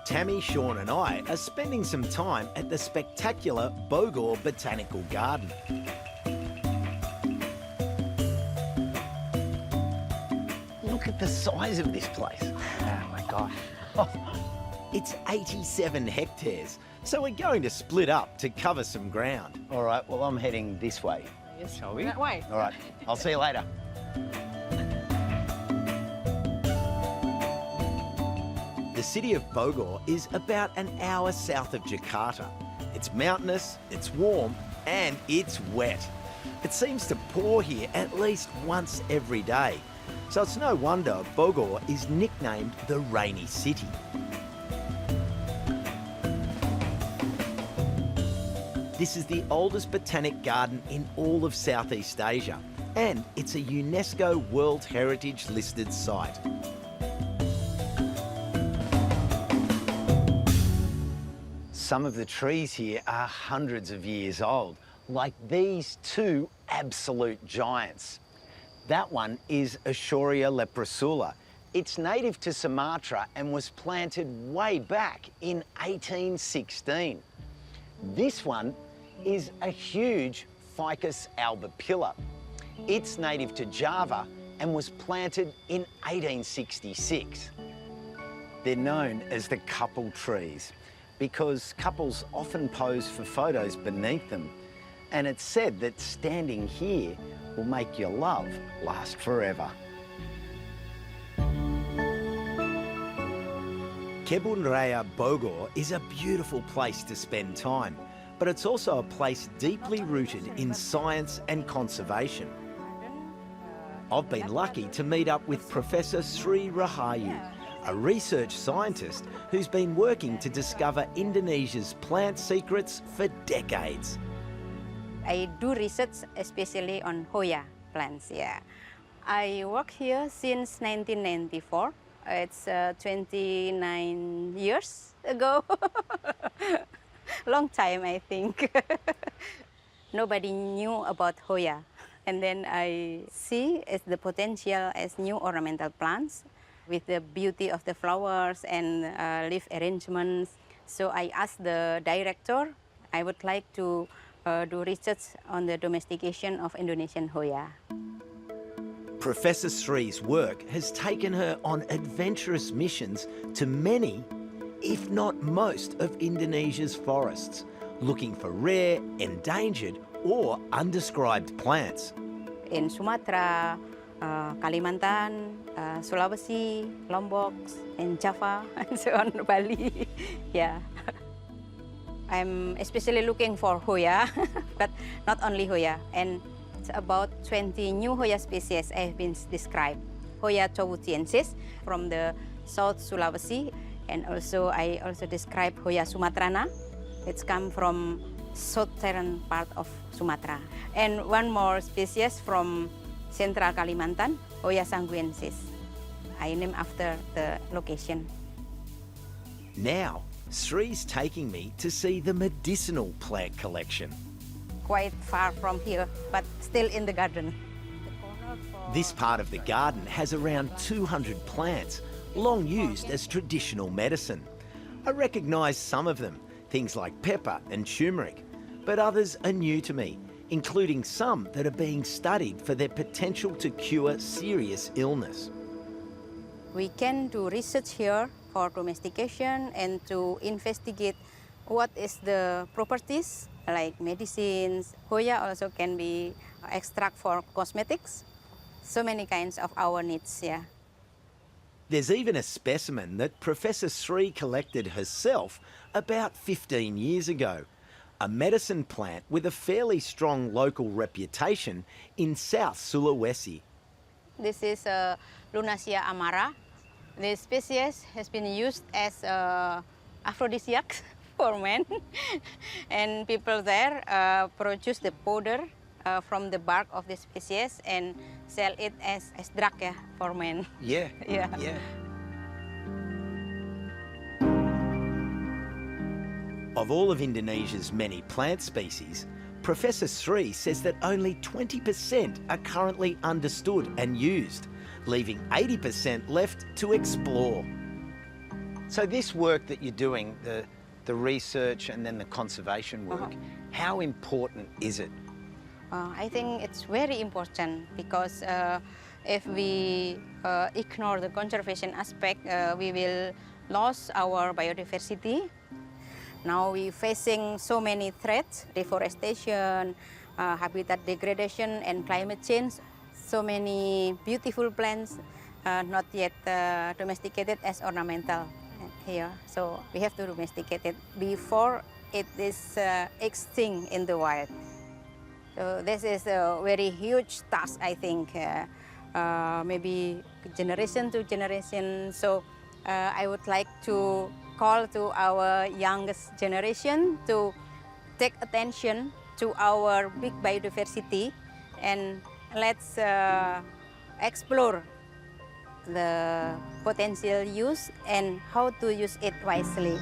Tammy, Sean and I are spending some time at the spectacular Bogor Botanical Garden. Look at the size of this place. Oh my gosh. It's 87 hectares, so we're going to split up to cover some ground. All right, well, I'm heading this way. Yes, Shall we? that way. All right, I'll see you later. The city of Bogor is about an hour south of Jakarta. It's mountainous, it's warm, and it's wet. It seems to pour here at least once every day. So it's no wonder Bogor is nicknamed the Rainy City. This is the oldest botanic garden in all of Southeast Asia, and it's a UNESCO World Heritage-listed site. Some of the trees here are hundreds of years old, like these two absolute giants. That one is Euphorbia leprosula. It's native to Sumatra and was planted way back in 1816. This one is a huge Ficus albipila. It's native to Java and was planted in 1866. They're known as the couple trees because couples often pose for photos beneath them, and it's said that standing here will make your love last forever. Kebun Raya Bogor is a beautiful place to spend time, but it's also a place deeply rooted in science and conservation. I've been lucky to meet up with Professor Sri Rahayu, a research scientist who's been working to discover Indonesia's plant secrets for decades. I do research especially on hoya plants, yeah. I work here since 1994. It's 29 years ago. Long time, I think. Nobody knew about hoya. And then I see the potential as new ornamental plants with the beauty of the flowers and leaf arrangements. So I asked the director, I would like to do research on the domestication of Indonesian hoya. Professor Sri's work has taken her on adventurous missions to many, if not most, of Indonesia's forests, looking for rare, endangered or undescribed plants. In Sumatra, Kalimantan, Sulawesi, Lombok, and Java, and so on, Bali. Yeah. I'm especially looking for hoya, but not only hoya. And it's about 20 new hoya species have been described. Hoya chowutiensis from the South Sulawesi, and also I also describe Hoya sumatrana. It's come from southern part of Sumatra. And one more species from Central Kalimantan, Hoya sanguinensis. I named after the location. Now, Sri's taking me to see the medicinal plant collection. Quite far from here, but still in the garden. This part of the garden has around 200 plants, long used as traditional medicine. I recognise some of them, things like pepper and turmeric, but others are new to me, including some that are being studied for their potential to cure serious illness. We can do research here for domestication and to investigate what is the properties like medicines. Hoya also can be extract for cosmetics. So many kinds of our needs, yeah. There's even a specimen that Professor Sri collected herself about 15 years ago, a medicine plant with a fairly strong local reputation in South Sulawesi. This is Lunacia amara. This species has been used as aphrodisiac for men, and people there produce the powder from the bark of the species and sell it as drug, yeah, for men. Yeah, yeah. Of all of Indonesia's many plant species, Professor Sri says that only 20% are currently understood and used, leaving 80% left to explore. So this work that you're doing, the research and then the conservation work, how important is it? I think it's very important because if we ignore the conservation aspect, we will lose our biodiversity. Now we're facing so many threats: deforestation, habitat degradation, and climate change. So many beautiful plants not yet domesticated as ornamental here. So we have to domesticate it before it is extinct in the wild. So this is a very huge task, I think, maybe generation to generation. So I would like to call to our youngest generation to take attention to our big biodiversity, and let's explore the potential use and how to use it wisely.